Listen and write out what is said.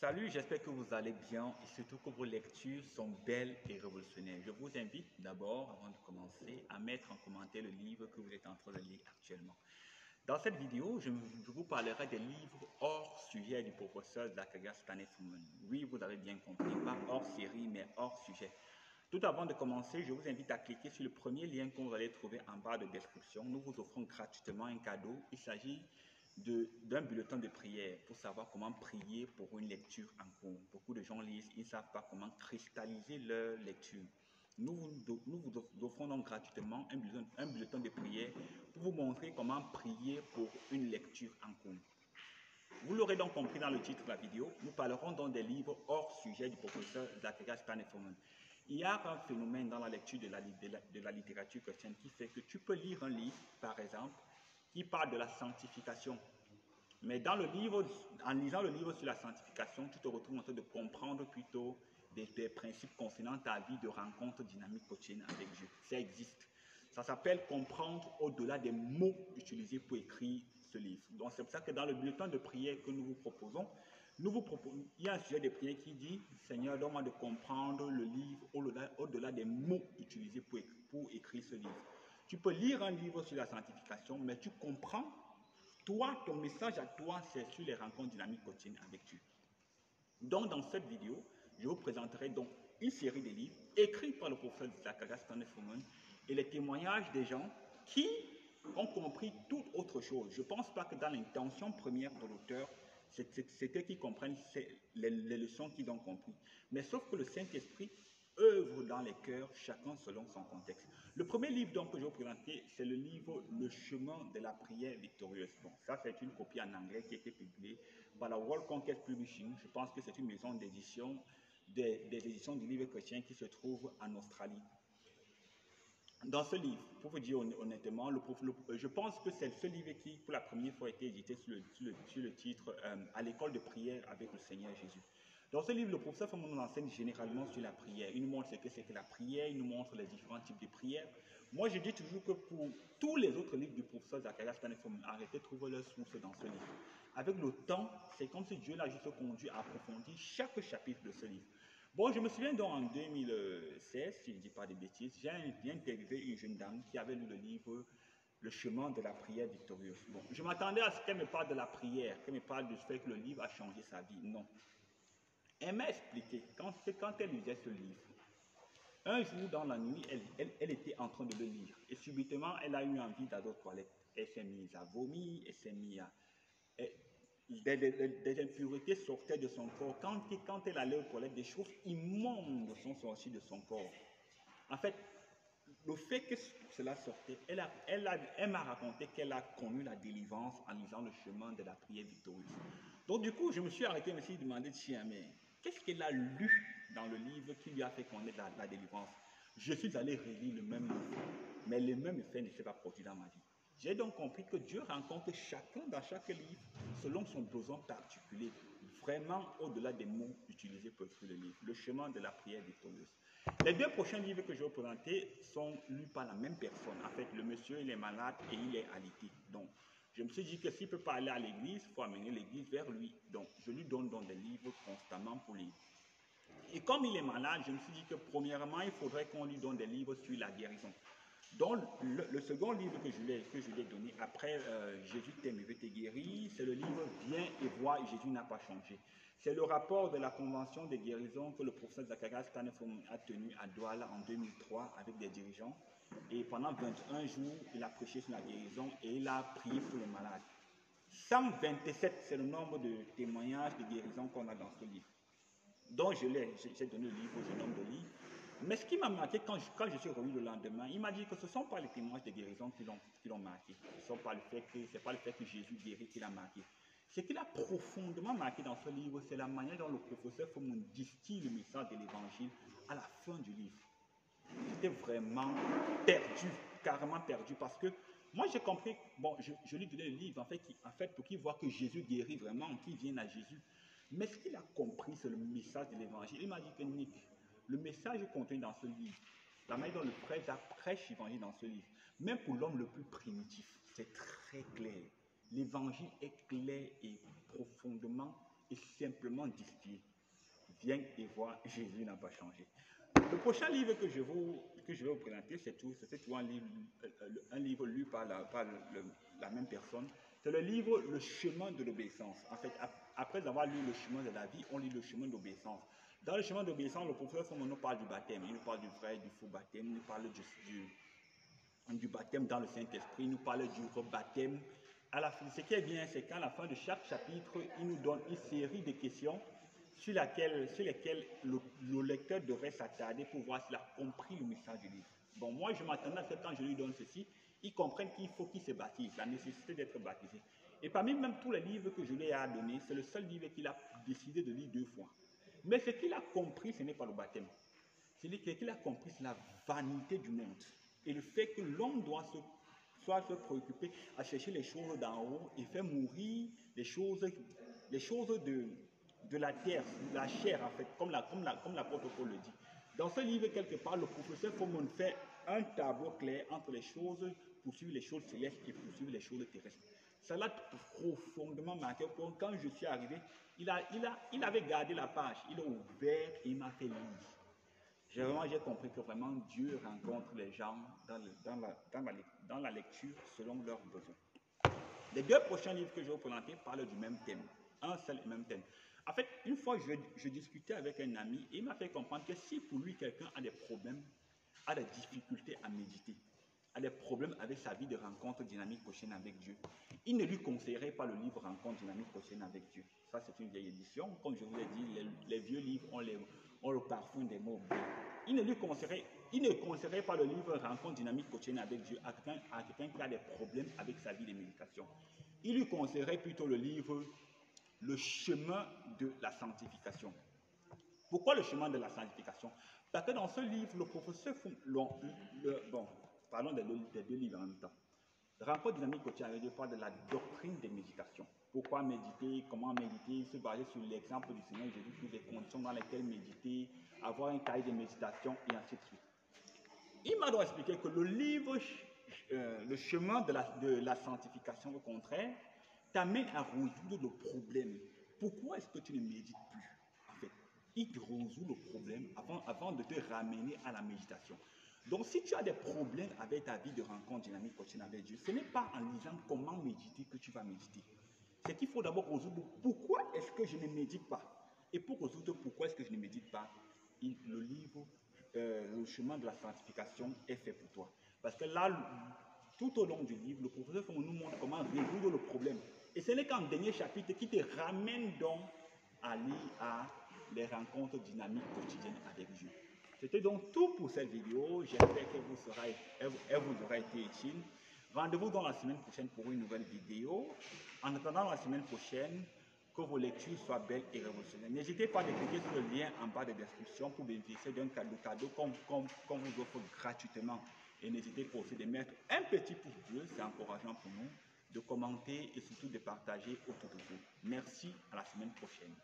Salut, j'espère que vous allez bien et surtout que vos lectures sont belles et révolutionnaires. Je vous invite d'abord, avant de commencer, à mettre en commentaire le livre que vous êtes en train de lire actuellement. Dans cette vidéo, je vous parlerai des livres hors sujet du professeur Zacharias Stanley-Forman. Oui, vous avez bien compris, pas hors série, mais hors sujet. Tout avant de commencer, je vous invite à cliquer sur le premier lien que vous allez trouver en barre de description. Nous vous offrons gratuitement un cadeau. Il s'agit d'un bulletin de prière pour savoir comment prier pour une lecture en cours. Beaucoup de gens lisent, ils ne savent pas comment cristalliser leur lecture. Nous vous offrons donc gratuitement un bulletin de prière pour vous montrer comment prier pour une lecture en cours. Vous l'aurez donc compris dans le titre de la vidéo, nous parlerons donc des livres hors sujet du professeur Zacharias Stanley-Forman. Il y a un phénomène dans la lecture de la littérature chrétienne qui fait que tu peux lire un livre, par exemple, qui parle de la sanctification. Mais dans le livre, en lisant le livre sur la sanctification, tu te retrouves en train de comprendre plutôt des principes concernant ta vie de rencontre dynamique quotidienne avec Dieu. Ça existe. Ça s'appelle comprendre au-delà des mots utilisés pour écrire ce livre. Donc c'est pour ça que dans le bulletin de prière que nous vous proposons, il y a un sujet de prière qui dit « Seigneur, donne-moi de comprendre le livre au-delà des mots utilisés pour écrire ce livre. » Tu peux lire un livre sur la sanctification, mais tu comprends, toi, ton message à toi, c'est sur les rencontres dynamiques quotidiennes avec Dieu. Donc dans cette vidéo, je vous présenterai donc une série de livres écrits par le professeur Zacharias Stanley-Forman et les témoignages des gens qui ont compris toute autre chose. Je ne pense pas que dans l'intention première de l'auteur, c'était qu'ils comprennent les leçons qu'ils ont compris. Mais sauf que le Saint-Esprit œuvre dans les cœurs, chacun selon son contexte. Le premier livre donc que je vais vous présenter, c'est le livre Le chemin de la prière victorieuse. Bon, ça c'est une copie en anglais qui a été publiée par la World Conquest Publishing. Je pense que c'est une maison d'édition, des éditions du livre chrétien qui se trouve en Australie. Dans ce livre, pour vous dire honnêtement, je pense que c'est ce livre qui, pour la première fois, a été édité sur le titre À l'école de prière avec le Seigneur Jésus. Dans ce livre, le professeur Forman nous enseigne généralement sur la prière. Il nous montre ce que c'est que la prière, il nous montre les différents types de prières. Moi, je dis toujours que pour tous les autres livres du professeur Zacharias Stanley-Forman, arrêtez de trouver leur source dans ce livre. Avec le temps, c'est comme si Dieu l'a juste conduit à approfondir chaque chapitre de ce livre. Bon, je me souviens donc en 2016, si je ne dis pas de bêtises, j'ai interviewé une jeune dame qui avait lu le livre Le chemin de la prière victorieuse. Bon, je m'attendais à ce qu'elle me parle de la prière, qu'elle me parle du fait que le livre a changé sa vie. Non. Elle m'a expliqué quand elle lisait ce livre, un jour dans la nuit, elle était en train de le lire et subitement, elle a eu envie d'aller aux toilettes. Elle s'est mise à vomir, elle s'est mise à... Des impuretés sortaient de son corps. Quand elle allait aux toilettes, des choses immondes sont sorties de son corps. En fait, le fait que cela sortait, elle m'a raconté qu'elle a connu la délivrance en lisant le chemin de la prière victorieuse. Donc du coup, je me suis arrêté et me suis demandé, tiens, mais qu'est-ce qu'elle a lu dans le livre qui lui a fait connaître la délivrance? Je suis allé relire le même livre, mais le même effet ne s'est pas produit dans ma vie. J'ai donc compris que Dieu rencontre chacun dans chaque livre selon son besoin particulier, vraiment au-delà des mots utilisés pour écrire le livre, le chemin de la prière victorieuse. Les deux prochains livres que je vais vous présenter sont lus par la même personne. En fait, le monsieur, il est malade et il est alité. Donc, je me suis dit que s'il ne peut pas aller à l'église, il faut amener l'église vers lui. Donc, je lui donne donc des livres constamment pour lire. Et comme il est malade, je me suis dit que premièrement, il faudrait qu'on lui donne des livres sur la guérison. Donc, le second livre que je lui ai donné après Jésus t'aime et veut te guérir, c'est le livre Viens et vois, Jésus n'a pas changé. C'est le rapport de la convention de guérison que le professeur Zacharias Stanley-Forman a tenu à Douala en 2003 avec des dirigeants. Et pendant 21 jours, il a prêché sur la guérison et il a prié pour les malades. 127, c'est le nombre de témoignages de guérison qu'on a dans ce livre. Donc, j'ai donné le livre au jeune homme de lire. Mais ce qui m'a marqué quand je suis revenu le lendemain, il m'a dit que ce ne sont pas les témoignages de guérison qui l'ont marqué. Ce n'est pas le fait que Jésus guérit qui l'a marqué. Ce qui l'a profondément marqué dans ce livre, c'est la manière dont le professeur Forman distille le message de l'évangile à la fin du livre. J'étais vraiment perdu, carrément perdu, parce que moi j'ai compris, bon, je lui donnais le livre, en fait pour qu'il voit que Jésus guérit vraiment, qu'il vienne à Jésus. Mais ce qu'il a compris, c'est le message de l'évangile. Il m'a dit que Nick, le message contenu dans ce livre, la manière dont le prêtre prêche l'évangile dans ce livre, même pour l'homme le plus primitif, c'est très clair. L'évangile est clair et profondément et simplement distiller. Viens et vois, Jésus n'a pas changé. Le prochain livre que je vais vous présenter, c'est toujours un livre lu par la même personne. C'est le livre Le chemin de l'obéissance. En fait, après avoir lu Le chemin de la vie, on lit Le chemin de l'obéissance. Dans Le chemin de l'obéissance, le professeur Fomon nous parle du baptême. Il nous parle du vrai et du faux baptême. Il nous parle du baptême dans le Saint-Esprit. Il nous parle du rebaptême. Ce qui est bien, c'est qu'à la fin de chaque chapitre, il nous donne une série de questions sur lesquelles le lecteur devrait s'attarder pour voir s'il a compris le message du livre. Bon, moi, je m'attendais à ce que quand je lui donne ceci, il comprenne qu'il faut qu'il se baptise, la nécessité d'être baptisé. Et parmi même tous les livres que je lui ai donnés, c'est le seul livre qu'il a décidé de lire 2 fois. Mais ce qu'il a compris, ce n'est pas le baptême. Ce qu'il a compris, c'est la vanité du monde. Et le fait que l'homme doit se préoccuper à chercher les choses d'en haut et faire mourir les choses de la terre, la chair en fait, comme l'apôtre Paul le dit. Dans ce livre, quelque part, le professeur Fomon fait un tableau clair entre les choses, poursuivre les choses célestes et poursuivre les choses terrestres. Ça l'a profondément marqué. Quand je suis arrivé, il avait gardé la page, il a ouvert et il m'a fait lire. J'ai compris que vraiment Dieu rencontre les gens dans la lecture selon leurs besoins. Les 2 prochains livres que je vais vous présenter parlent du même thème, un seul et même thème. En fait, une fois, je discutais avec un ami et il m'a fait comprendre que si pour lui, quelqu'un a des problèmes, a des difficultés à méditer, a des problèmes avec sa vie de rencontre dynamique quotidienne avec Dieu, il ne lui conseillerait pas le livre Rencontre dynamique quotidienne avec Dieu. Ça, c'est une vieille édition. Comme je vous l'ai dit, les vieux livres ont le parfum des mots oubliés. Il ne conseillerait pas le livre Rencontre dynamique quotidienne avec Dieu à quelqu'un qui a des problèmes avec sa vie de méditation. Il lui conseillerait plutôt le livre Le chemin de la sanctification. Pourquoi le chemin de la sanctification? Parce que dans ce livre, le professeur, parlons des 2 livres en même temps. Rencontre dynamique quotidienne avec Dieu parle de la doctrine des méditations. Pourquoi méditer, comment méditer, se baser sur l'exemple du Seigneur Jésus, sur les conditions dans lesquelles méditer, avoir un cahier de méditation et ainsi de suite. Il m'a donc expliqué que le livre, le chemin de la sanctification, au contraire, t'amène à résoudre le problème. Pourquoi est-ce que tu ne médites plus? En fait, il te résout le problème avant de te ramener à la méditation. Donc, si tu as des problèmes avec ta vie de rencontre dynamique quotidienne avec Dieu, ce n'est pas en lisant comment méditer que tu vas méditer. C'est qu'il faut d'abord résoudre pourquoi est-ce que je ne médite pas. Et pour résoudre pourquoi est-ce que je ne médite pas, le livre, le chemin de la sanctification est fait pour toi. Parce que là, tout au long du livre, le professeur nous montre comment résoudre le problème. Et ce n'est qu'en dernier chapitre qui te ramène donc à les rencontres dynamiques quotidiennes avec Dieu. C'était donc tout pour cette vidéo. J'espère qu'elle vous aura été utile. Rendez-vous dans la semaine prochaine pour une nouvelle vidéo. En attendant la semaine prochaine, que vos lectures soient belles et révolutionnaires. N'hésitez pas à cliquer sur le lien en bas de description pour bénéficier d'un cadeau qu'on vous offre gratuitement. Et n'hésitez pas aussi de mettre un petit pouce bleu, c'est encourageant pour nous, de commenter et surtout de partager autour de vous. Merci, à la semaine prochaine.